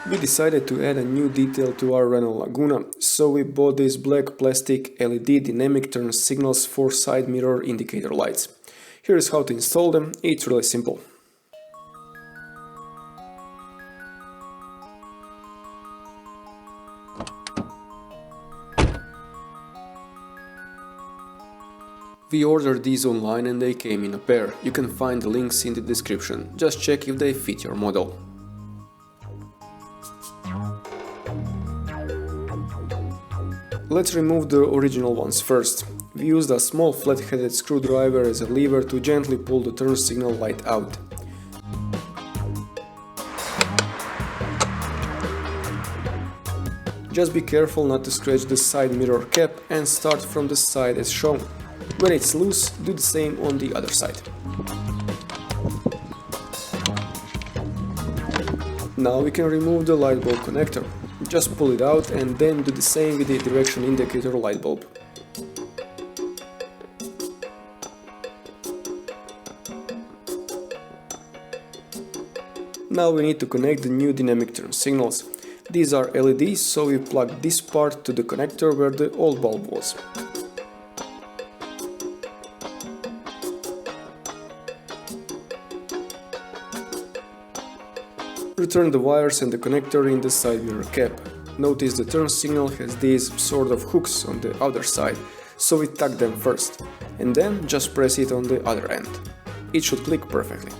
We decided to add a new detail to our Renault Laguna, so we bought these black plastic LED dynamic turn signals for side mirror indicator lights. Here is how to install them. It's really simple. We ordered these online and they came in a pair. You can find the links in the description. Just check if they fit your model. Let's remove the original ones first. We used a small flat-headed screwdriver as a lever to gently pull the turn signal light out. Just be careful not to scratch the side mirror cap and start from the side as shown. When it's loose, do the same on the other side. Now we can remove the light bulb connector. Just pull it out and then do the same with the direction indicator light bulb. Now we need to connect the new dynamic turn signals. These are LEDs, so we plug this part to the connector where the old bulb was. Return the wires and the connector in the side mirror cap. Notice the turn signal has these sort of hooks on the other side, so we tuck them first, and then just press it on the other end. It should click perfectly.